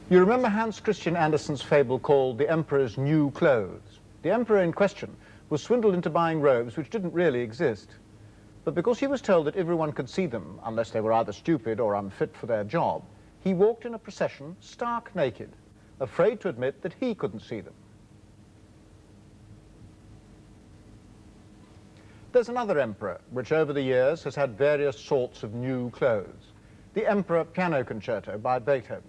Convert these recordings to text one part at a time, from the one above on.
You remember Hans Christian Andersen's fable called The Emperor's New Clothes? The emperor in question was swindled into buying robes which didn't really exist. But because he was told that everyone could see them, unless they were either stupid or unfit for their job, he walked in a procession stark naked, afraid to admit that he couldn't see them. There's another emperor, which over the years has had various sorts of new clothes. The Emperor Piano Concerto by Beethoven.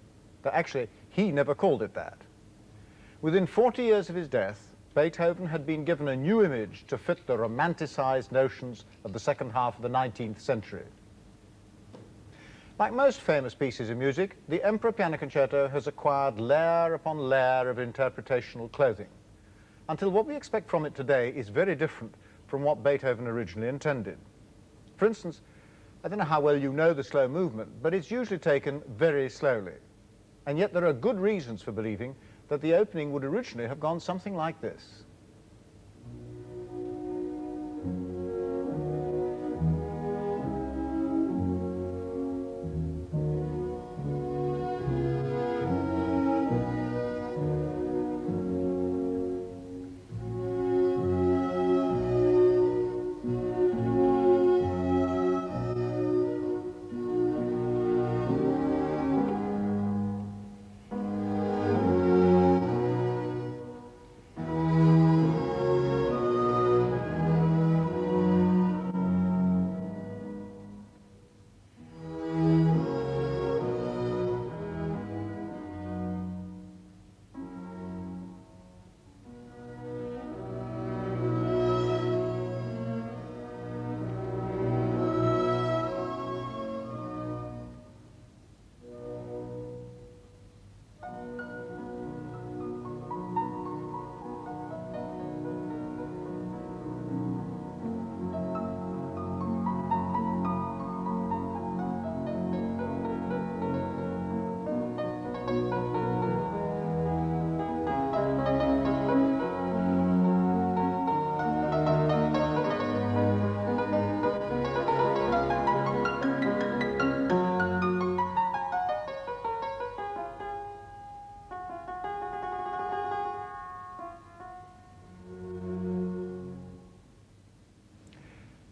Though actually, he never called it that. Within 40 years of his death, Beethoven had been given a new image to fit the romanticized notions of the second half of the 19th century. Like most famous pieces of music, the Emperor Piano Concerto has acquired layer upon layer of interpretational clothing, until what we expect from it today is very different from what Beethoven originally intended. For instance, I don't know how well you know the slow movement, but it's usually taken very slowly. And yet there are good reasons for believing that the opening would originally have gone something like this.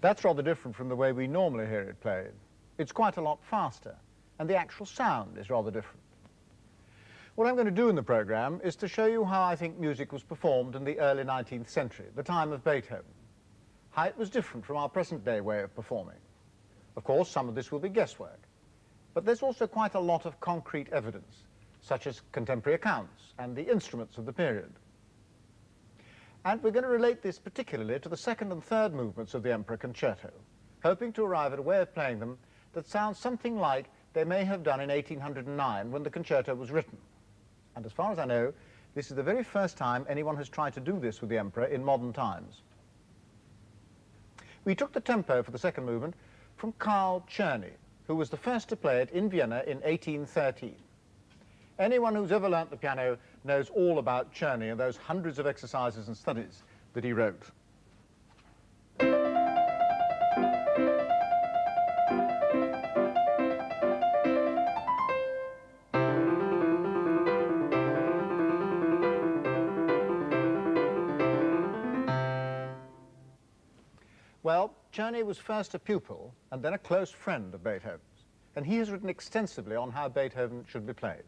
That's rather different from the way we normally hear it played. It's quite a lot faster, and the actual sound is rather different. What I'm going to do in the program is to show you how I think music was performed in the early 19th century, the time of Beethoven, how it was different from our present-day way of performing. Of course, some of this will be guesswork, but there's also quite a lot of concrete evidence, such as contemporary accounts and the instruments of the period. And we're going to relate this particularly to the second and third movements of the Emperor Concerto, hoping to arrive at a way of playing them that sounds something like they may have done in 1809 when the concerto was written. And as far as I know, this is the very first time anyone has tried to do this with the Emperor in modern times. We took the tempo for the second movement from Carl Czerny, who was the first to play it in Vienna in 1813. Anyone who's ever learnt the piano knows all about Czerny and those hundreds of exercises and studies that he wrote. Well, Czerny was first a pupil and then a close friend of Beethoven's, and he has written extensively on how Beethoven should be played.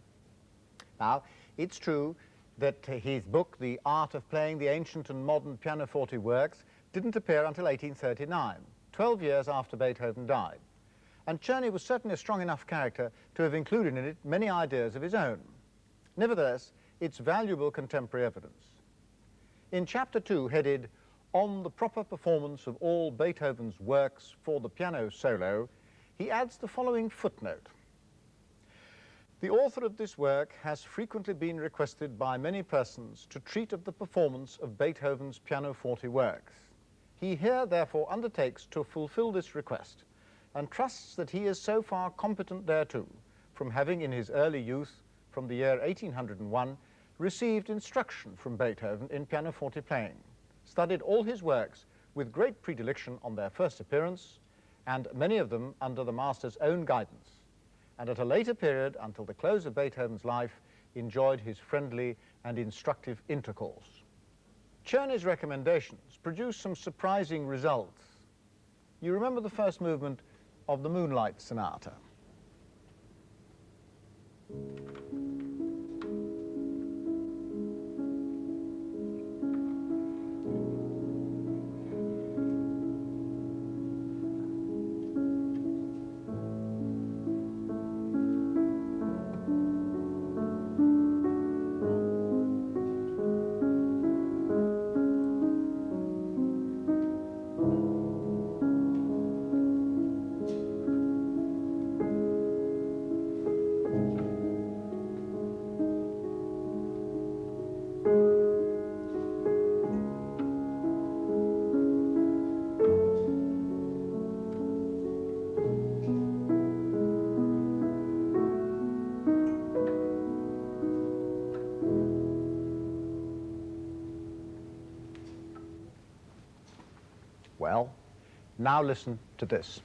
Now, it's true that his book, The Art of Playing the Ancient and Modern Pianoforte Works, didn't appear until 1839, 12 years after Beethoven died. And Czerny was certainly a strong enough character to have included in it many ideas of his own. Nevertheless, it's valuable contemporary evidence. In Chapter 2, headed On the Proper Performance of All Beethoven's Works for the Piano Solo, he adds the following footnote. The author of this work has frequently been requested by many persons to treat of the performance of Beethoven's pianoforte works. He here therefore undertakes to fulfill this request and trusts that he is so far competent thereto, from having in his early youth, from the year 1801, received instruction from Beethoven in pianoforte playing, studied all his works with great predilection on their first appearance, and many of them under the master's own guidance, and at a later period, until the close of Beethoven's life, enjoyed his friendly and instructive intercourse. Czerny's recommendations produced some surprising results. You remember the first movement of the Moonlight Sonata. Well, now listen to this.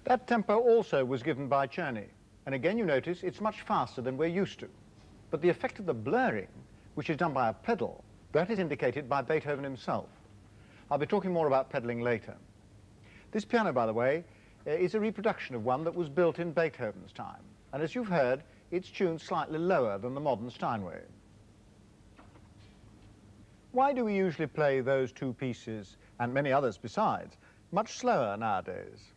That tempo also was given by Czerny, and again you notice it's much faster than we're used to. But the effect of the blurring, which is done by a pedal, that is indicated by Beethoven himself. I'll be talking more about pedaling later. This piano, by the way, is a reproduction of one that was built in Beethoven's time, and as you've heard, it's tuned slightly lower than the modern Steinway. Why do we usually play those two pieces, and many others besides, much slower nowadays?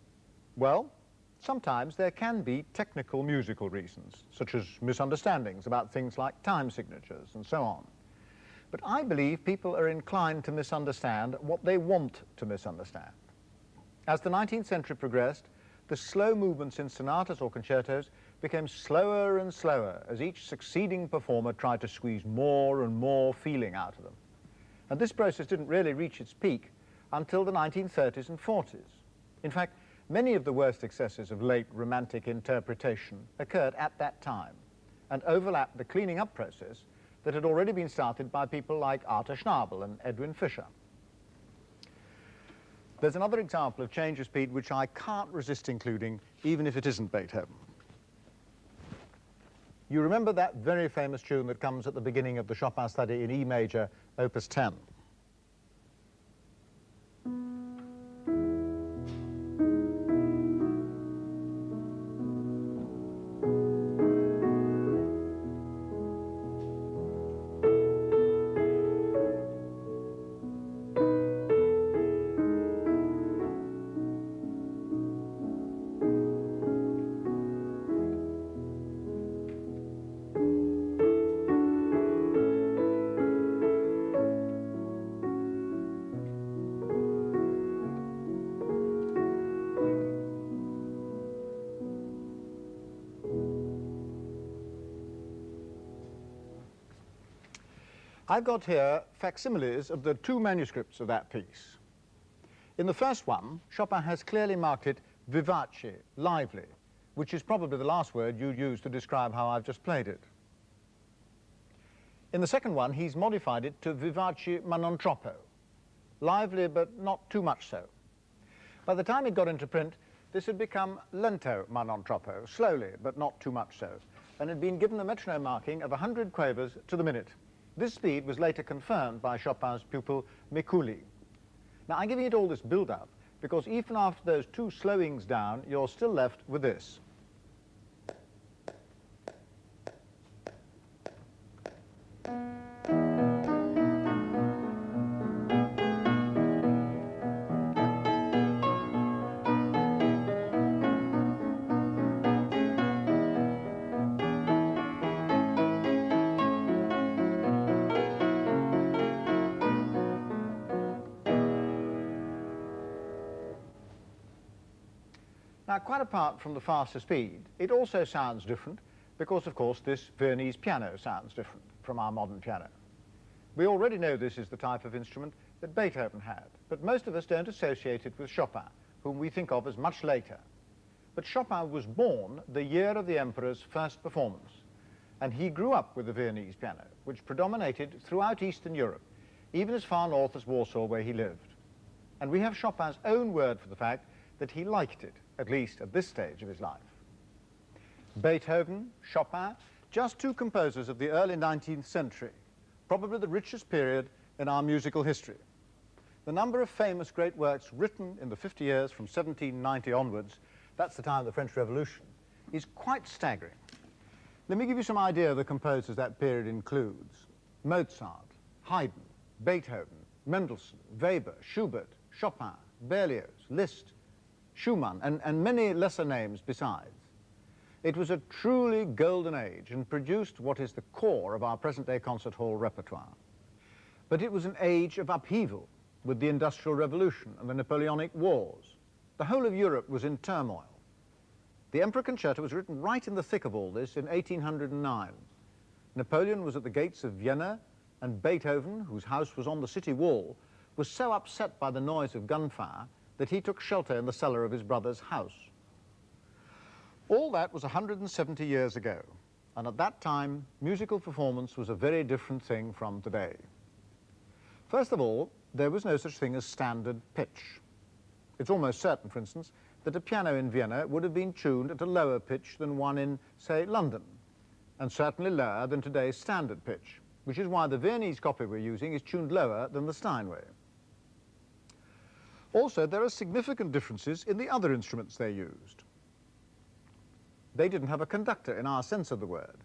Well, sometimes there can be technical musical reasons, such as misunderstandings about things like time signatures and so on. But I believe people are inclined to misunderstand what they want to misunderstand. As the 19th century progressed, the slow movements in sonatas or concertos became slower and slower as each succeeding performer tried to squeeze more and more feeling out of them. And this process didn't really reach its peak until the 1930s and 40s. In fact, many of the worst excesses of late Romantic interpretation occurred at that time and overlapped the cleaning up process that had already been started by people like Arthur Schnabel and Edwin Fischer. There's another example of change of speed which I can't resist including, even if it isn't Beethoven. You remember that very famous tune that comes at the beginning of the Chopin study in E major, Opus 10. I've got here facsimiles of the two manuscripts of that piece. In the first one, Chopin has clearly marked it vivace, lively, which is probably the last word you'd use to describe how I've just played it. In the second one, he's modified it to vivace ma non troppo, lively but not too much so. By the time it got into print, this had become lento ma non troppo, slowly but not too much so, and had been given a metronome marking of 100 quavers to the minute. This speed was later confirmed by Chopin's pupil Mikuli. Now, I'm giving it all this build-up because even after those two slowings down, you're still left with this. Now, quite apart from the faster speed, it also sounds different because, of course, this Viennese piano sounds different from our modern piano. We already know this is the type of instrument that Beethoven had, but most of us don't associate it with Chopin, whom we think of as much later. But Chopin was born the year of the Emperor's first performance, and he grew up with the Viennese piano, which predominated throughout Eastern Europe, even as far north as Warsaw, where he lived. And we have Chopin's own word for the fact that he liked it, at least at this stage of his life. Beethoven, Chopin, just two composers of the early 19th century, probably the richest period in our musical history. The number of famous great works written in the 50 years from 1790 onwards, that's the time of the French Revolution, is quite staggering. Let me give you some idea of the composers that period includes: Mozart, Haydn, Beethoven, Mendelssohn, Weber, Schubert, Chopin, Berlioz, Liszt, Schumann, and many lesser names besides. It was a truly golden age and produced what is the core of our present-day concert hall repertoire. But it was an age of upheaval with the Industrial Revolution and the Napoleonic Wars. The whole of Europe was in turmoil. The Emperor Concerto was written right in the thick of all this in 1809. Napoleon was at the gates of Vienna, and Beethoven, whose house was on the city wall, was so upset by the noise of gunfire that he took shelter in the cellar of his brother's house. All that was 170 years ago, and at that time, musical performance was a very different thing from today. First of all, there was no such thing as standard pitch. It's almost certain, for instance, that a piano in Vienna would have been tuned at a lower pitch than one in, say, London, and certainly lower than today's standard pitch, which is why the Viennese copy we're using is tuned lower than the Steinway. Also, there are significant differences in the other instruments they used. They didn't have a conductor in our sense of the word.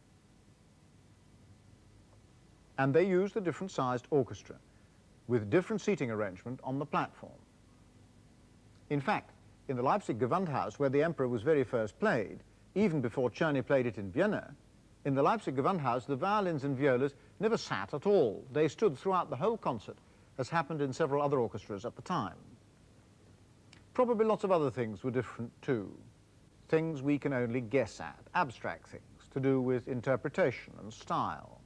And they used a different-sized orchestra with different seating arrangement on the platform. In fact, in the Leipzig Gewandhaus, where the Emperor was very first played, even before Czerny played it in Vienna, in the Leipzig Gewandhaus, the violins and violas never sat at all. They stood throughout the whole concert, as happened in several other orchestras at the time. Probably lots of other things were different too. Things we can only guess at, abstract things to do with interpretation and style.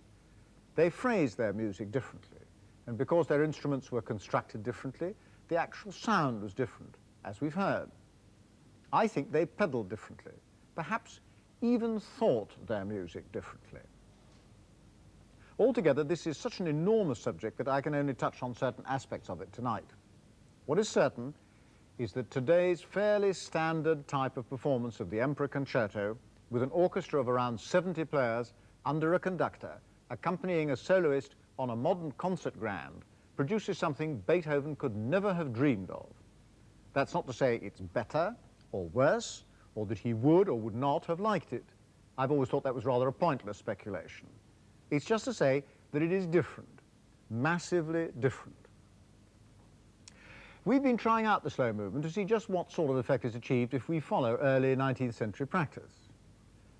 They phrased their music differently, and because their instruments were constructed differently, the actual sound was different, as we've heard. I think they pedaled differently, perhaps even thought their music differently. Altogether, this is such an enormous subject that I can only touch on certain aspects of it tonight. What is certain is that today's fairly standard type of performance of the Emperor Concerto, with an orchestra of around 70 players under a conductor, accompanying a soloist on a modern concert grand, produces something Beethoven could never have dreamed of. That's not to say it's better or worse, or that he would or would not have liked it. I've always thought that was rather a pointless speculation. It's just to say that it is different, massively different. We've been trying out the slow movement to see just what sort of effect is achieved if we follow early 19th century practice.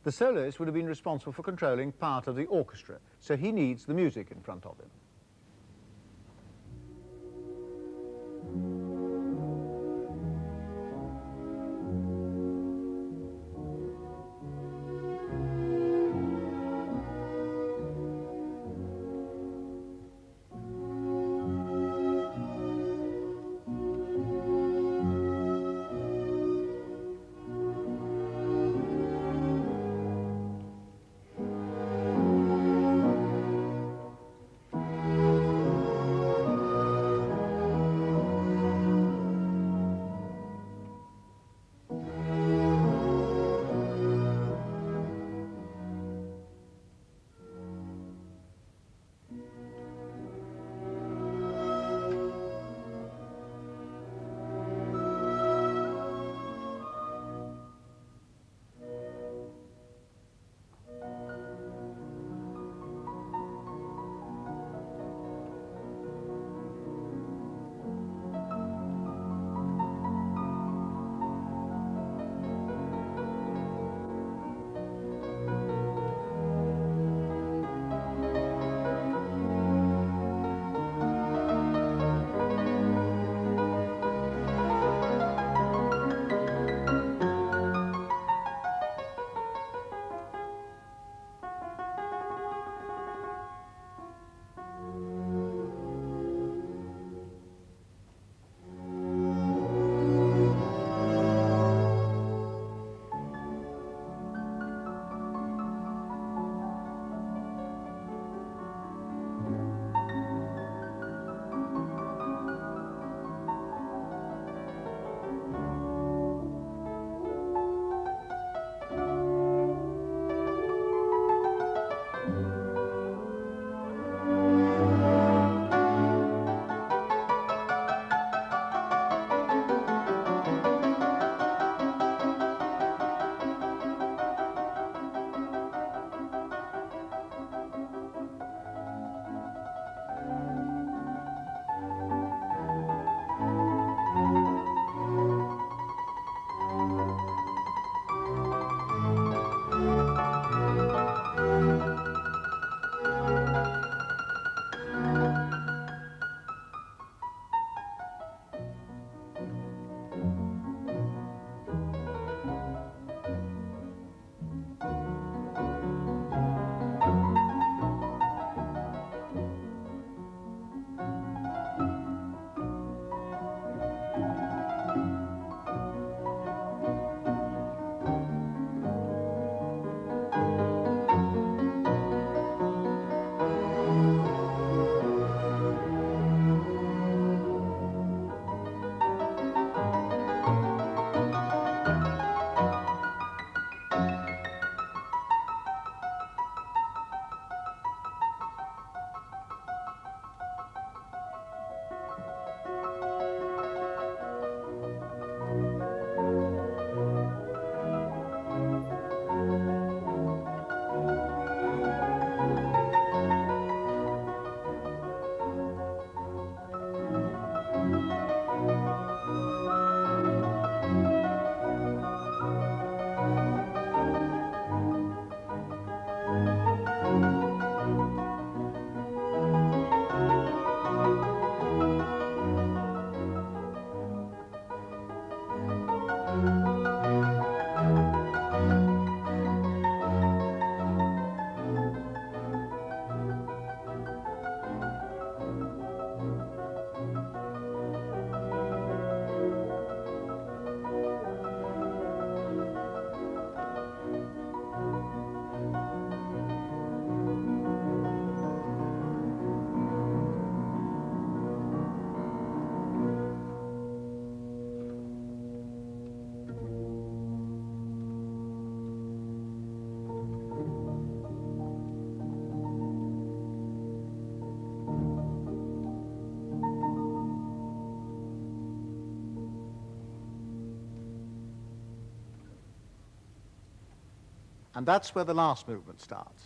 The soloist would have been responsible for controlling part of the orchestra, so he needs the music in front of him. And that's where the last movement starts.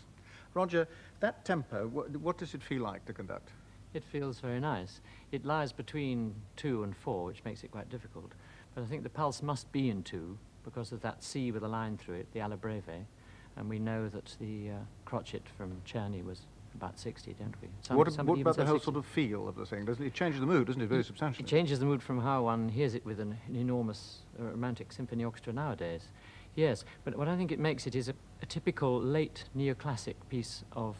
Roger, that tempo, what does it feel like to conduct? It feels very nice. It lies between 2 and 4, which makes it quite difficult. But I think the pulse must be in 2 because of that C with a line through it, the alla breve. And we know that the crotchet from Czerny was about 60, don't we? What about the whole sort of feel of the thing? Doesn't it change the mood, doesn't it, very substantially? It changes the mood from how one hears it with an enormous romantic symphony orchestra nowadays. Yes, but what I think it makes it is a typical late neoclassic piece of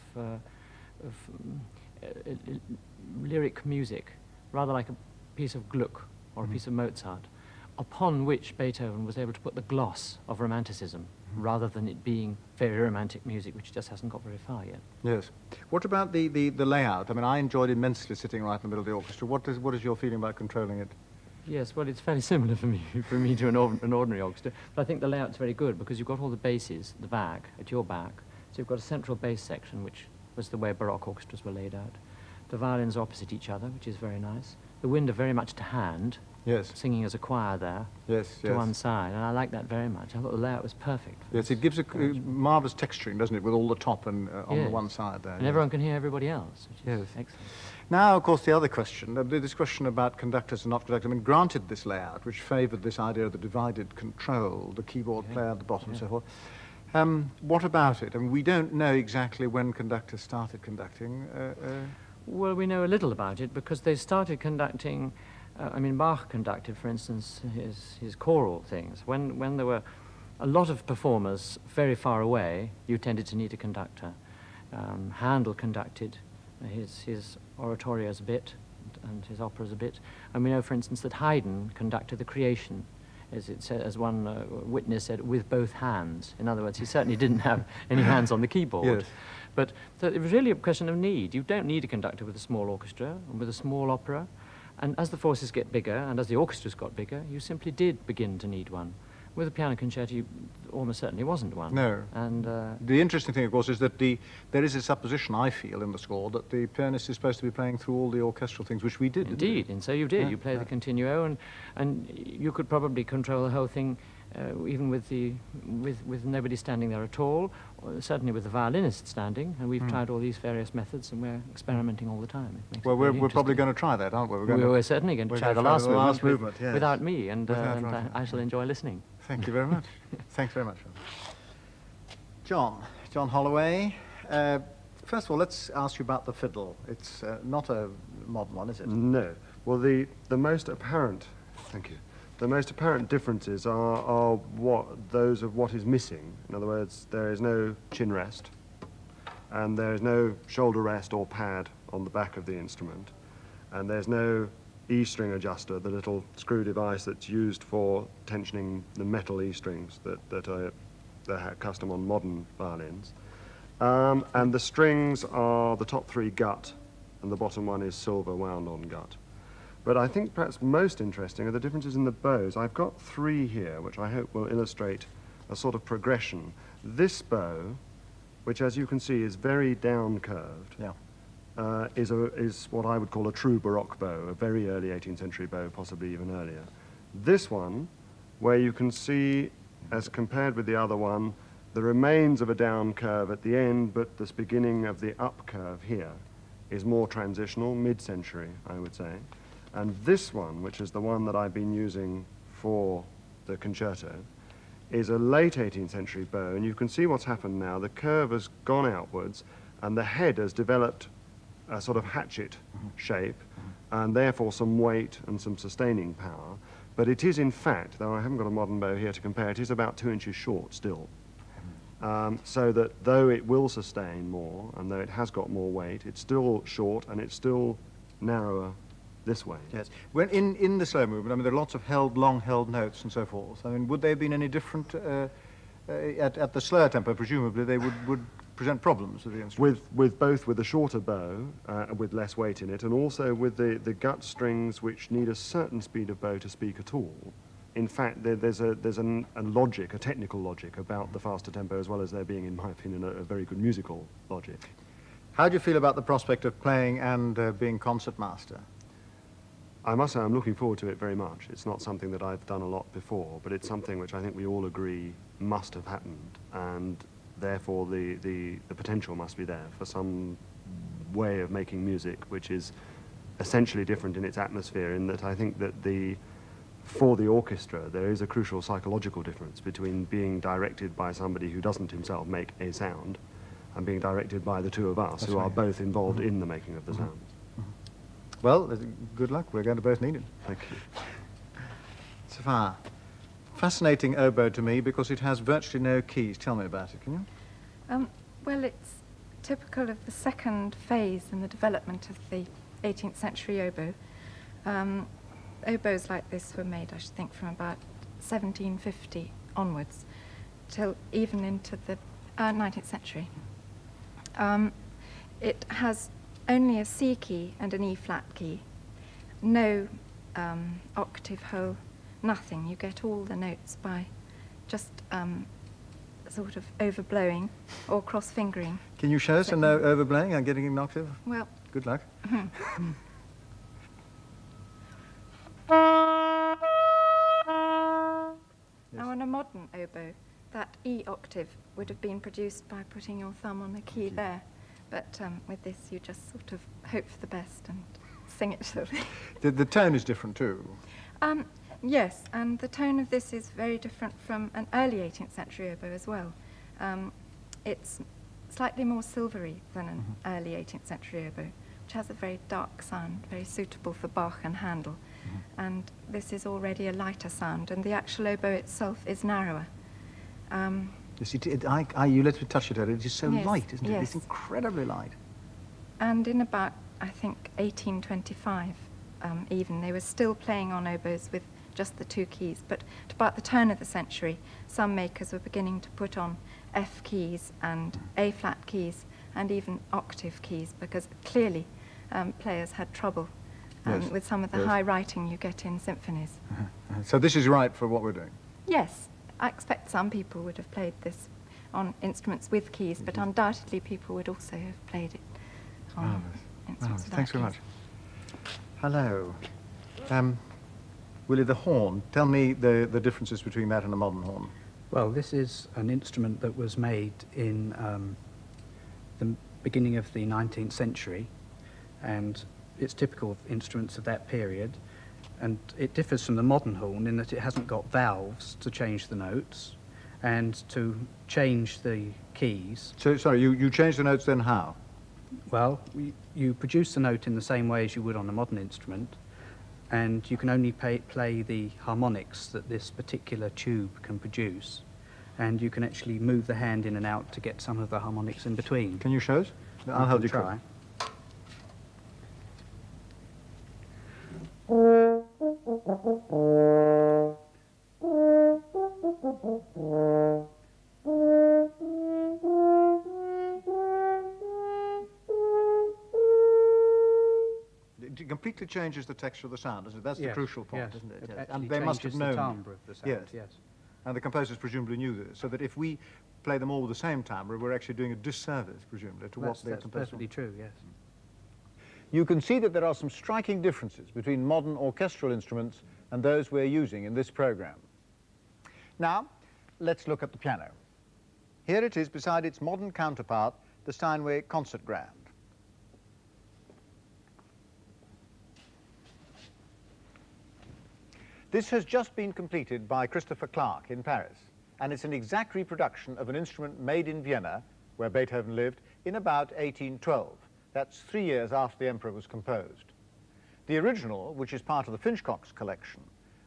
lyric music, rather like a piece of Gluck or a piece of Mozart, upon which Beethoven was able to put the gloss of romanticism, rather than it being very romantic music, which just hasn't got very far yet. Yes. What about the layout? I mean, I enjoyed immensely sitting right in the middle of the orchestra. What is your feeling about controlling it? Yes, well, it's fairly similar for me to an ordinary orchestra, but I think the layout's very good because you've got all the basses, the back, at your back, so you've got a central bass section, which was the way Baroque orchestras were laid out. The violins are opposite each other, which is very nice. The wind are very much to hand, yes, singing as a choir there, yes, to one side, and I like that very much. I thought the layout was perfect. Yes, it gives a marvellous texturing, doesn't it, with all the top and on the one side there. And everyone can hear everybody else, which is excellent. Now, of course, the other question, this question about conductors and not conductors, I mean, granted this layout, which favoured this idea of the divided control, the keyboard player at the bottom and so forth, what about it? I mean, we don't know exactly when conductors started conducting. Well, we know a little about it because they started conducting, I mean, Bach conducted, for instance, his choral things. When there were a lot of performers very far away, you tended to need a conductor. Handel conducted his oratorios a bit and his operas a bit. And we know, for instance, that Haydn conducted the Creation, as one witness said, with both hands. In other words, he certainly didn't have any hands on the keyboard. Yes. But so it was really a question of need. You don't need a conductor with a small orchestra and with a small opera. And as the forces get bigger and as the orchestras got bigger, you simply did begin to need one. With the piano concerto, you almost certainly wasn't one. No. And the interesting thing, of course, is that there is a supposition, I feel, in the score that the pianist is supposed to be playing through all the orchestral things, which we did. Indeed, and so you did. Yeah, you play the continuo, and you could probably control the whole thing even with nobody standing there at all, or certainly with the violinist standing, and we've tried all these various methods, and we're experimenting all the time. Well, we're probably going to try that, aren't we? We're certainly going to try the last movement yes. without me, and I shall enjoy listening. Thank you very much. Thanks very much. John Holloway. First of all, let's ask you about the fiddle. It's not a modern one, is it? No. Well, the most apparent, thank you, the most apparent differences are those of what is missing. In other words, there is no chin rest, and there is no shoulder rest or pad on the back of the instrument, and there's no E-string adjuster, the little screw device that's used for tensioning the metal E-strings that are custom on modern violins. And the strings are the top 3 gut, and the bottom one is silver wound on gut. But I think perhaps most interesting are the differences in the bows. I've got 3 here, which I hope will illustrate a sort of progression. This bow, which as you can see is very down-curved, is what I would call a true Baroque bow, a very early 18th century bow, possibly even earlier. This one, where you can see, as compared with the other one, the remains of a down curve at the end, but this beginning of the up curve here is more transitional, mid-century, I would say. And this one, which is the one that I've been using for the concerto, is a late 18th century bow, and you can see what's happened now. The curve has gone outwards, and the head has developed a sort of hatchet shape, and therefore some weight and some sustaining power. But it is, in fact, though I haven't got a modern bow here to compare, it is about 2 inches short still. So that though it will sustain more, and though it has got more weight, it's still short, and it's still narrower this way. Yes. When in the slow movement, I mean, there are lots of long-held notes and so forth. I mean, would they have been any different at the slower tempo? Presumably they would present problems with the instrument. With both with a shorter bow, with less weight in it, and also with the gut strings which need a certain speed of bow to speak at all. In fact, there's a logic, a technical logic about the faster tempo, as well as there being, in my opinion, a very good musical logic. How do you feel about the prospect of playing and being concertmaster? I must say I'm looking forward to it very much. It's not something that I've done a lot before, but it's something which I think we all agree must have happened. And therefore the potential must be there for some way of making music which is essentially different in its atmosphere, in that I think that for the orchestra there is a crucial psychological difference between being directed by somebody who doesn't himself make a sound and being directed by the two of us who are both involved in the making of the sounds. Well, good luck. We're going to both need it. Thank you. Sophia, fascinating oboe to me because it has virtually no keys. Tell me about it, can you? Well, it's typical of the second phase in the development of the 18th century oboe. Oboes like this were made, I should think, from about 1750 onwards till even into the 19th century. It has only a C key and an E flat key, no octave hole, nothing. You get all the notes by just sort of overblowing or cross-fingering. Can you show us a no overblowing and getting an octave? Well, good luck. Now on a modern oboe, that E octave would have been produced by putting your thumb on the key there. But with this, you just sort of hope for the best and sing it slowly. The tone is different too. Yes, and the tone of this is very different from an early 18th century oboe as well. It's slightly more silvery than an early 18th century oboe, which has a very dark sound, very suitable for Bach and Handel. And this is already a lighter sound, and the actual oboe itself is narrower. You see, you let me touch it earlier. It is so Yes, light, isn't it? yes. It's incredibly light. And in about, I think, 1825 even, they were still playing on oboes with just the two keys. But at about the turn of the century, some makers were beginning to put on F keys and A flat keys and even octave keys, because clearly players had trouble Yes, with some of the yes. high writing you get in symphonies. So this is right for what we're doing. Yes, I expect some people would have played this on instruments with keys, but undoubtedly people would also have played it on Marvellous. instruments without Thanks very keys. much. Hello. Willie, the horn. Tell me the differences between that and a modern horn. Well, this is an instrument that was made in the beginning of the 19th century, and it's typical of instruments of that period, and it differs from the modern horn in that it hasn't got valves to change the notes and to change the keys. So, sorry, you changed the notes then how? Well, you produce the note in the same way as you would on a modern instrument, and you can only play the harmonics that this particular tube can produce, and you can actually move the hand in and out to get some of the harmonics in between. Can you show us? I'll help you try. It completely changes the texture of the sound, isn't it? That's the Yes, crucial point, yes. isn't it? It Yes. actually And they must have changes known. the timbre of the sound, yes. And the composers presumably knew this, so that if we play them all with the same timbre, we're actually doing a disservice, presumably, to what the That's composer. perfectly true, yes. You can see that there are some striking differences between modern orchestral instruments and those we're using in this program. Now, let's look at the piano. Here it is beside its modern counterpart, the Steinway Concert Grand. This has just been completed by Christopher Clark in Paris, and it's an exact reproduction of an instrument made in Vienna, where Beethoven lived, in about 1812. That's 3 years after the Emperor was composed. The original, which is part of the Finchcock's collection,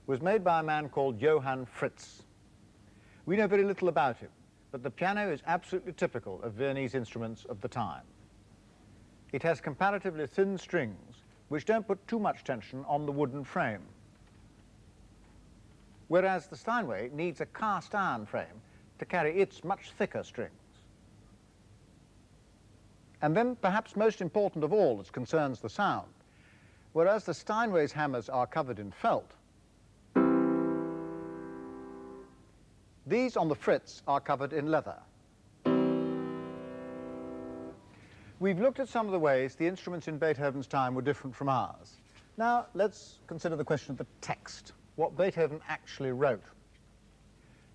was made by a man called Johann Fritz. We know very little about him, but the piano is absolutely typical of Viennese instruments of the time. It has comparatively thin strings, which don't put too much tension on the wooden frame, whereas the Steinway needs a cast iron frame to carry its much thicker strings. And then, perhaps most important of all as concerns the sound, whereas the Steinway's hammers are covered in felt, these on the Fritz are covered in leather. We've looked at some of the ways the instruments in Beethoven's time were different from ours. Now, let's consider the question of the text, what Beethoven actually wrote.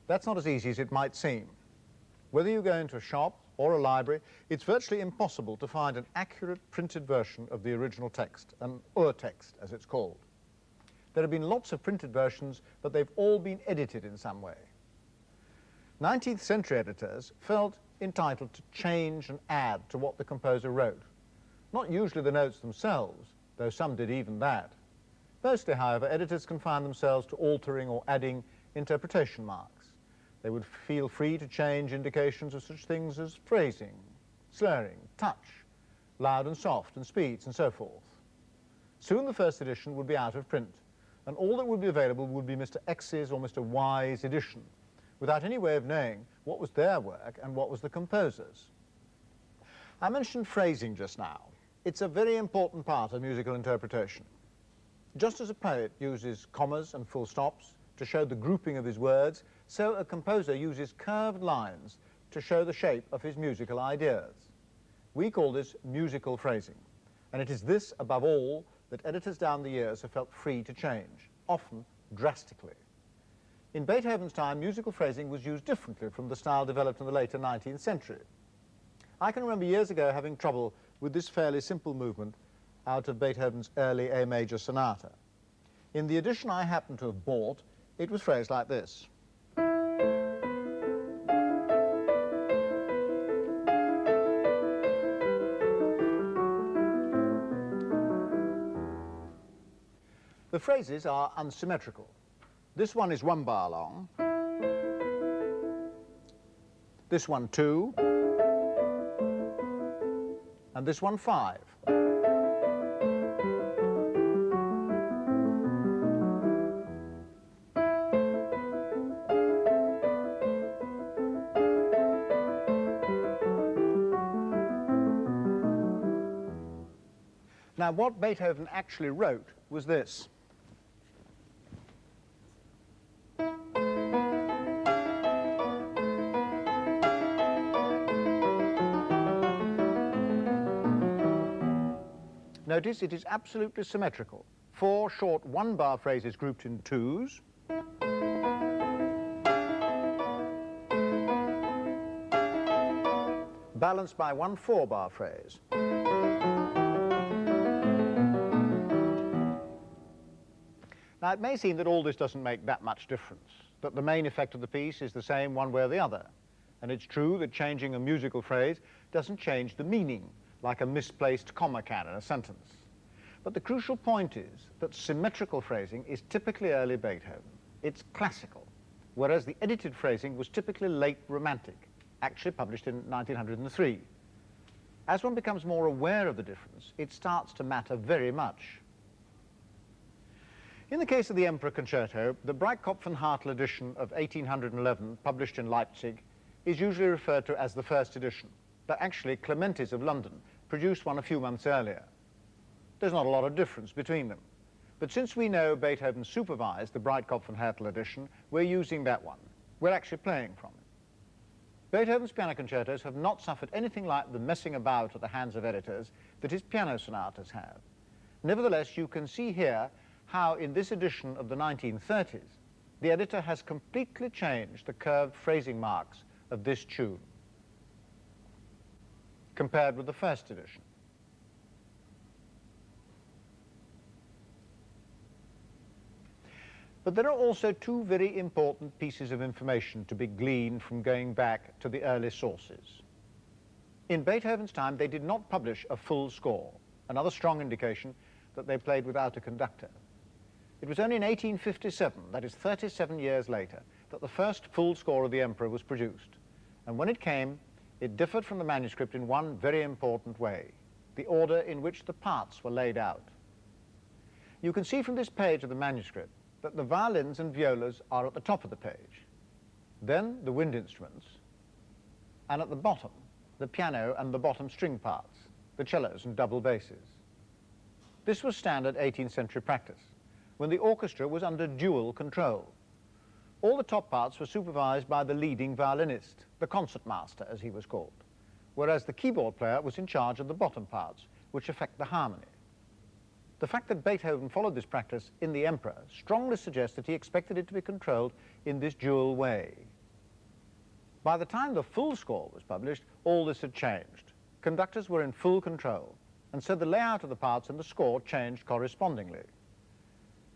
That's not as easy as it might seem. Whether you go into a shop or a library, it's virtually impossible to find an accurate printed version of the original text, an urtext as it's called. There have been lots of printed versions, but they've all been edited in some way. 19th century editors felt entitled to change and add to what the composer wrote. Not usually the notes themselves, though some did even that. Mostly, however, editors confined themselves to altering or adding interpretation marks. They would feel free to change indications of such things as phrasing, slurring, touch, loud and soft, and speeds, and so forth. Soon the first edition would be out of print, and all that would be available would be Mr. X's or Mr. Y's edition, without any way of knowing what was their work and what was the composer's. I mentioned phrasing just now. It's a very important part of musical interpretation. Just as a poet uses commas and full stops to show the grouping of his words, so a composer uses curved lines to show the shape of his musical ideas. We call this musical phrasing, and it is this, above all, that editors down the years have felt free to change, often drastically. In Beethoven's time, musical phrasing was used differently from the style developed in the later 19th century. I can remember years ago having trouble with this fairly simple movement out of Beethoven's early A major sonata. In the edition I happened to have bought, it was phrased like this. The phrases are unsymmetrical. This one is 1 bar long, this one 2, and this one 5. Now, what Beethoven actually wrote was this. Notice it is absolutely symmetrical. 4 short 1-bar phrases grouped in 2s. Balanced by 1 4-bar phrase. Now, it may seem that all this doesn't make that much difference, that the main effect of the piece is the same one way or the other. And it's true that changing a musical phrase doesn't change the meaning, like a misplaced comma can in a sentence. But the crucial point is that symmetrical phrasing is typically early Beethoven. It's classical, whereas the edited phrasing was typically late Romantic, actually published in 1903. As one becomes more aware of the difference, it starts to matter very much. In the case of the Emperor Concerto, the Breitkopf and Hartel edition of 1811, published in Leipzig, is usually referred to as the first edition, but actually Clementi's of London produced one a few months earlier. There's not a lot of difference between them, but since we know Beethoven supervised the Breitkopf and Hartel edition, we're using that one. We're actually playing from it. Beethoven's piano concertos have not suffered anything like the messing about at the hands of editors that his piano sonatas have. Nevertheless, you can see here how in this edition of the 1930s, the editor has completely changed the curved phrasing marks of this tune compared with the first edition. But there are also 2 very important pieces of information to be gleaned from going back to the early sources. In Beethoven's time, they did not publish a full score, another strong indication that they played without a conductor. It was only in 1857, that is 37 years later, that the first full score of the Emperor was produced. And when it came, it differed from the manuscript in one very important way, the order in which the parts were laid out. You can see from this page of the manuscript that the violins and violas are at the top of the page, then the wind instruments, and at the bottom, the piano and the bottom string parts, the cellos and double basses. This was standard 18th century practice, when the orchestra was under dual control. All the top parts were supervised by the leading violinist, the concertmaster as he was called, whereas the keyboard player was in charge of the bottom parts, which affect the harmony. The fact that Beethoven followed this practice in the Emperor strongly suggests that he expected it to be controlled in this dual way. By the time the full score was published, all this had changed. Conductors were in full control, and so the layout of the parts and the score changed correspondingly.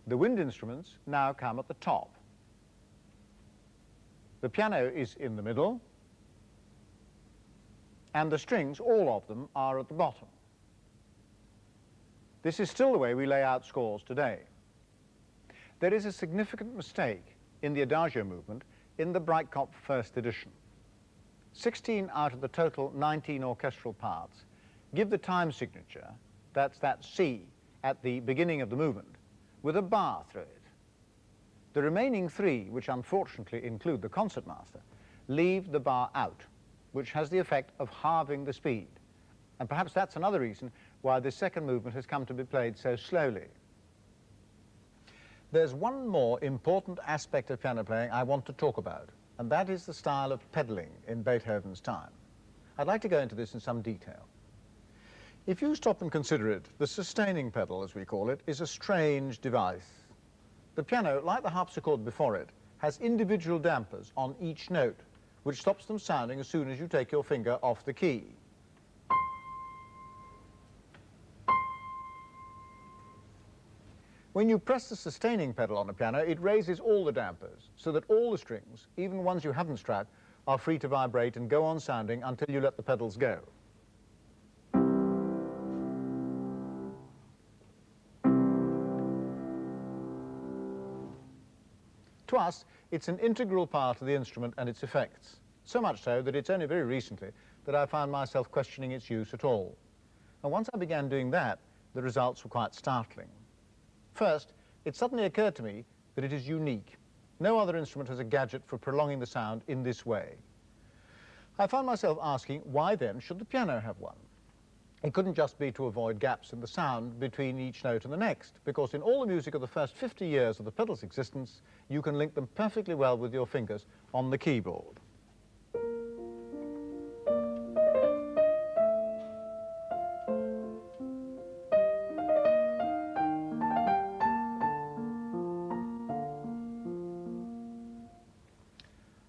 The wind instruments now come at the top. The piano is in the middle, and the strings, all of them, are at the bottom. This is still the way we lay out scores today. There is a significant mistake in the Adagio movement in the Breitkopf first edition. 16 out of the total 19 orchestral parts give the time signature, that's that C at the beginning of the movement, with a bar through it. The remaining 3, which unfortunately include the concertmaster, leave the bar out, which has the effect of halving the speed. And perhaps that's another reason why the second movement has come to be played so slowly. There's one more important aspect of piano playing I want to talk about, and that is the style of pedalling in Beethoven's time. I'd like to go into this in some detail. If you stop and consider it, the sustaining pedal, as we call it, is a strange device. The piano, like the harpsichord before it, has individual dampers on each note, which stops them sounding as soon as you take your finger off the key. When you press the sustaining pedal on a piano, it raises all the dampers, so that all the strings, even ones you haven't struck, are free to vibrate and go on sounding until you let the pedals go. To us, it's an integral part of the instrument and its effects, so much so that it's only very recently that I found myself questioning its use at all. And once I began doing that, the results were quite startling. First, it suddenly occurred to me that it is unique. No other instrument has a gadget for prolonging the sound in this way. I found myself asking, why then should the piano have one? It couldn't just be to avoid gaps in the sound between each note and the next, because in all the music of the first 50 years of the pedal's existence, you can link them perfectly well with your fingers on the keyboard.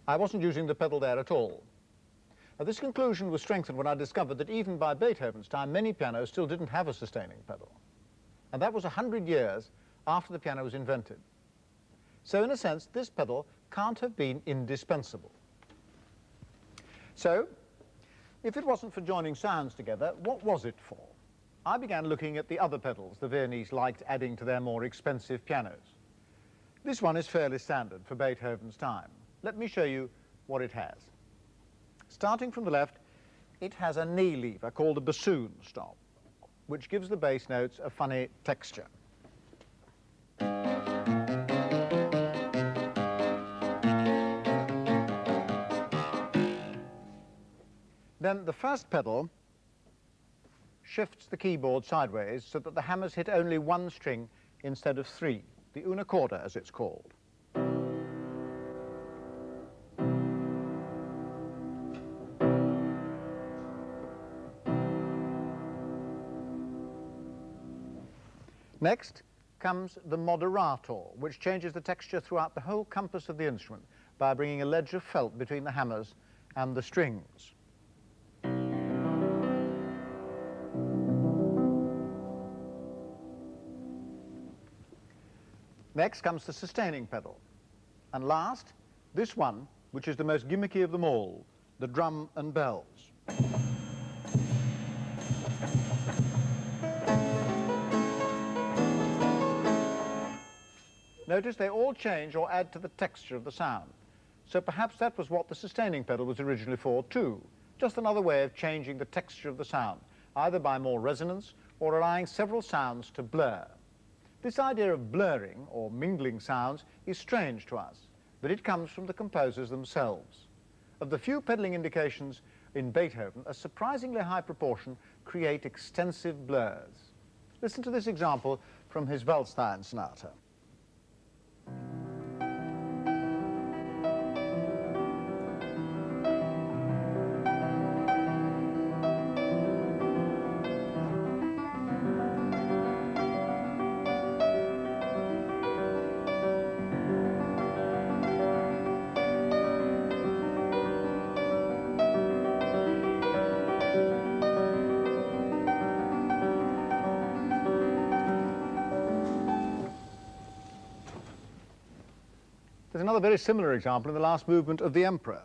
I wasn't using the pedal there at all. Now, this conclusion was strengthened when I discovered that even by Beethoven's time, many pianos still didn't have a sustaining pedal. And that was 100 years after the piano was invented. So in a sense, this pedal can't have been indispensable. So, if it wasn't for joining sounds together, what was it for? I began looking at the other pedals the Viennese liked adding to their more expensive pianos. This one is fairly standard for Beethoven's time. Let me show you what it has. Starting from the left, it has a knee lever called a bassoon stop, which gives the bass notes a funny texture. Then the first pedal shifts the keyboard sideways so that the hammers hit only one string instead of 3, the una corda as it's called. Next comes the moderator, which changes the texture throughout the whole compass of the instrument by bringing a ledge of felt between the hammers and the strings. Next comes the sustaining pedal. And last, this one, which is the most gimmicky of them all, the drum and bells. Notice they all change or add to the texture of the sound. So perhaps that was what the sustaining pedal was originally for too. Just another way of changing the texture of the sound, either by more resonance or allowing several sounds to blur. This idea of blurring or mingling sounds is strange to us, but it comes from the composers themselves. Of the few pedaling indications in Beethoven, a surprisingly high proportion create extensive blurs. Listen to this example from his Waldstein Sonata. There's another very similar example in the last movement of the Emperor.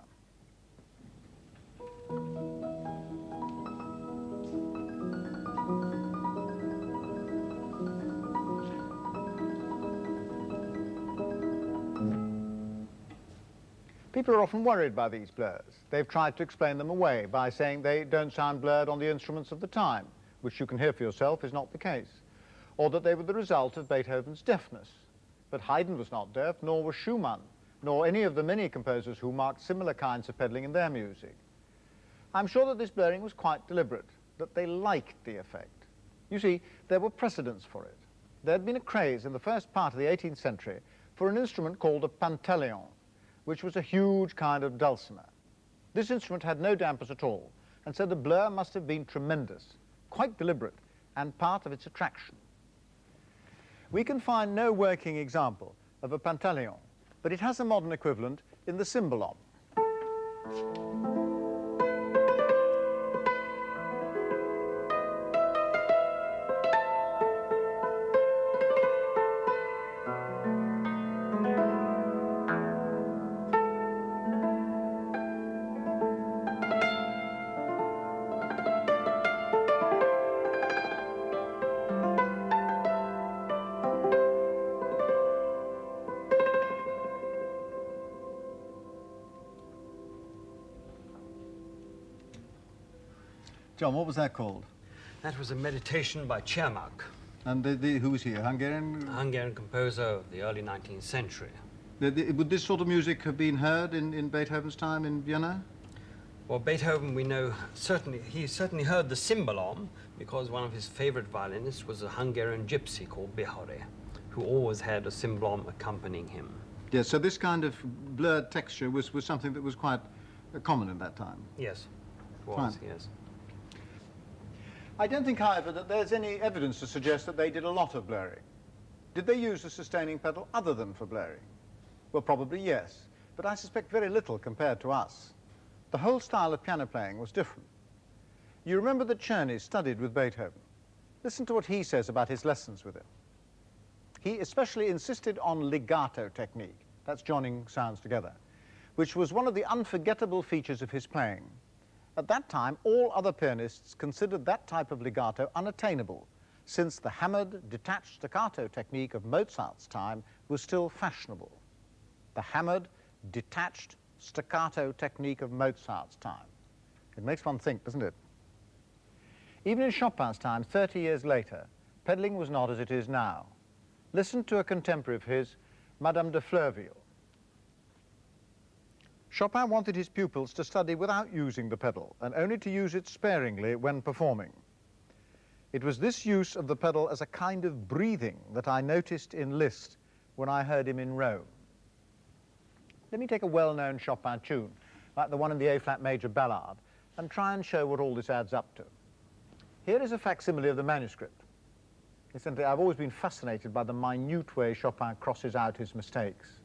People are often worried by these blurs. They've tried to explain them away by saying they don't sound blurred on the instruments of the time, which you can hear for yourself is not the case, or that they were the result of Beethoven's deafness. But Haydn was not deaf, nor was Schumann, nor any of the many composers who marked similar kinds of pedalling in their music. I'm sure that this blurring was quite deliberate, that they liked the effect. You see, there were precedents for it. There had been a craze in the first part of the 18th century for an instrument called a pantaleon, which was a huge kind of dulcimer. This instrument had no dampers at all, and so the blur must have been tremendous, quite deliberate, and part of its attraction. We can find no working example of a pantaleon, but it has a modern equivalent in the cymbalom. John, what was that called? That was a meditation by Cermak, And who was he, a Hungarian? a Hungarian composer of the early 19th century. Would this sort of music have been heard in Beethoven's time in Vienna? Well, Beethoven, we know, he certainly heard the cymbalom because one of his favorite violinists was a Hungarian gypsy called Bihari, who always had a cymbalom accompanying him. Yes, so this kind of blurred texture was something that was quite common in that time. Yes, it was, Fine. yes. I don't think, however, that there's any evidence to suggest that they did a lot of blurring. Did they use a sustaining pedal other than for blurring? Well, probably yes, but I suspect very little compared to us. The whole style of piano playing was different. You remember that Czerny studied with Beethoven. Listen to what he says about his lessons with him. He especially insisted on legato technique, that's joining sounds together, which was one of the unforgettable features of his playing. At that time, all other pianists considered that type of legato unattainable, since the hammered, detached staccato technique of Mozart's time was still fashionable. The hammered, detached staccato technique of Mozart's time. It makes one think, doesn't it? Even in Chopin's time, 30 years later, pedaling was not as it is now. Listen to a contemporary of his, Madame de Fleurville. Chopin wanted his pupils to study without using the pedal and only to use it sparingly when performing. It was this use of the pedal as a kind of breathing that I noticed in Liszt when I heard him in Rome. Let me take a well-known Chopin tune, like the one in the A-flat major ballade, and try and show what all this adds up to. Here is a facsimile of the manuscript. Incidentally, I've always been fascinated by the minute way Chopin crosses out his mistakes.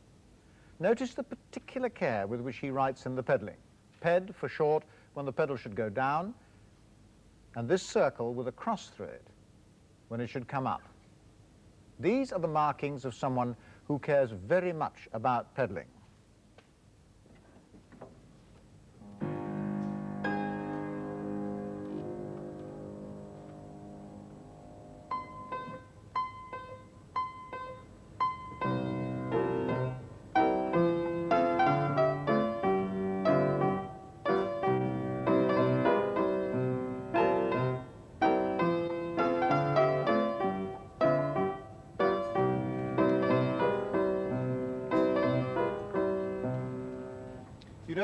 Notice the particular care with which he writes in the pedaling. Ped for short when the pedal should go down, and this circle with a cross through it when it should come up. These are the markings of someone who cares very much about pedaling.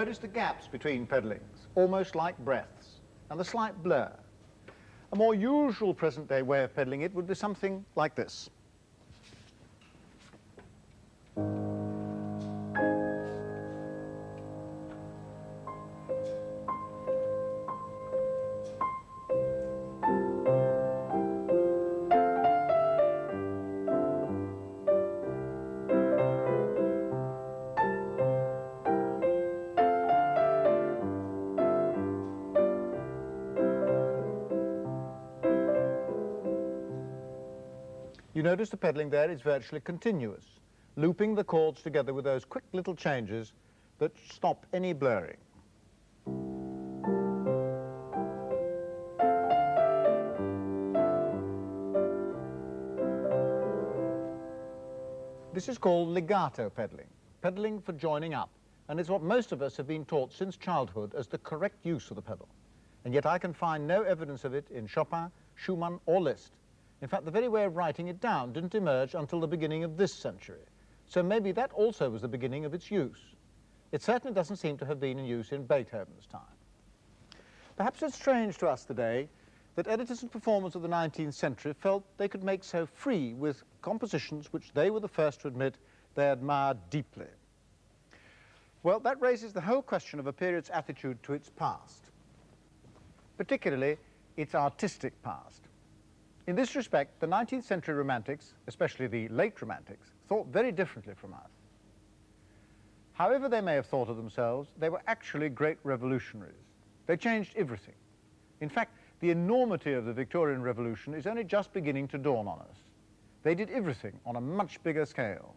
Notice the gaps between pedalings, almost like breaths, and the slight blur. A more usual present-day way of pedaling it would be something like this. You notice the pedaling there is virtually continuous, looping the chords together with those quick little changes that stop any blurring. This is called legato pedaling, pedaling for joining up, and it's what most of us have been taught since childhood as the correct use of the pedal. And yet I can find no evidence of it in Chopin, Schumann, or Liszt. In fact, the very way of writing it down didn't emerge until the beginning of this century. So maybe that also was the beginning of its use. It certainly doesn't seem to have been in use in Beethoven's time. Perhaps it's strange to us today that editors and performers of the 19th century felt they could make so free with compositions which they were the first to admit they admired deeply. Well, that raises the whole question of a period's attitude to its past, particularly its artistic past. In this respect, the 19th century romantics, especially the late romantics, thought very differently from us. However they may have thought of themselves, they were actually great revolutionaries. They changed everything. In fact, the enormity of the Victorian Revolution is only just beginning to dawn on us. They did everything on a much bigger scale.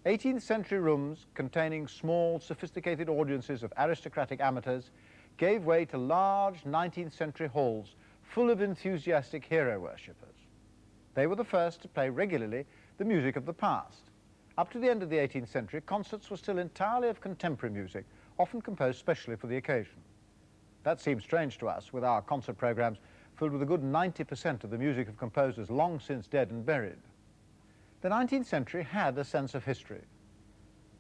18th century rooms containing small, sophisticated audiences of aristocratic amateurs gave way to large 19th century halls full of enthusiastic hero worshippers. They were the first to play regularly the music of the past. Up to the end of the 18th century, concerts were still entirely of contemporary music, often composed specially for the occasion. That seems strange to us, with our concert programs filled with a good 90% of the music of composers long since dead and buried. The 19th century had a sense of history,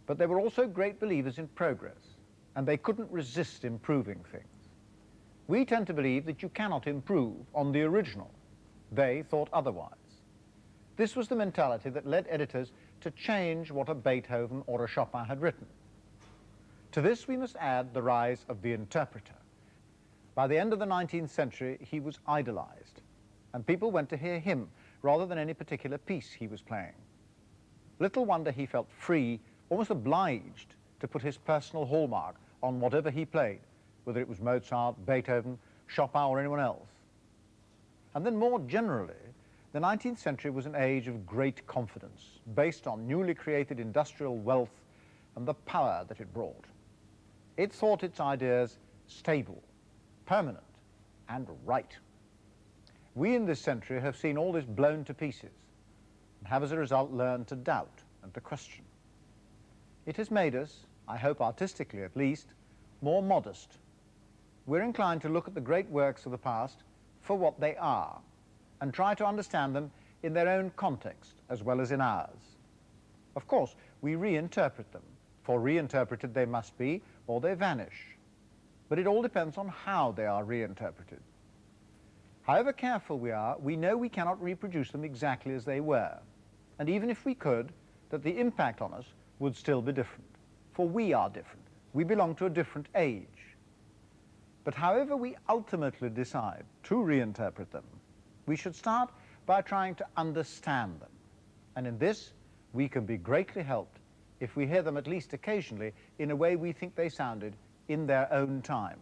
but they were also great believers in progress, and they couldn't resist improving things. We tend to believe that you cannot improve on the original. They thought otherwise. This was the mentality that led editors to change what a Beethoven or a Chopin had written. To this we must add the rise of the interpreter. By the end of the 19th century, he was idolized, and people went to hear him rather than any particular piece he was playing. Little wonder he felt free, almost obliged, to put his personal hallmark on whatever he played, whether it was Mozart, Beethoven, Chopin, or anyone else. And then more generally, the 19th century was an age of great confidence, based on newly created industrial wealth and the power that it brought. It thought its ideas stable, permanent, and right. We in this century have seen all this blown to pieces and have as a result learned to doubt and to question. It has made us, I hope artistically at least, more modest. We're inclined to look at the great works of the past for what they are and try to understand them in their own context as well as in ours. Of course, we reinterpret them, for reinterpreted they must be or they vanish. But it all depends on how they are reinterpreted. However careful we are, we know we cannot reproduce them exactly as they were. And even if we could, that the impact on us would still be different. For we are different. We belong to a different age. But however we ultimately decide to reinterpret them, we should start by trying to understand them. And in this, we can be greatly helped if we hear them at least occasionally in a way we think they sounded in their own time.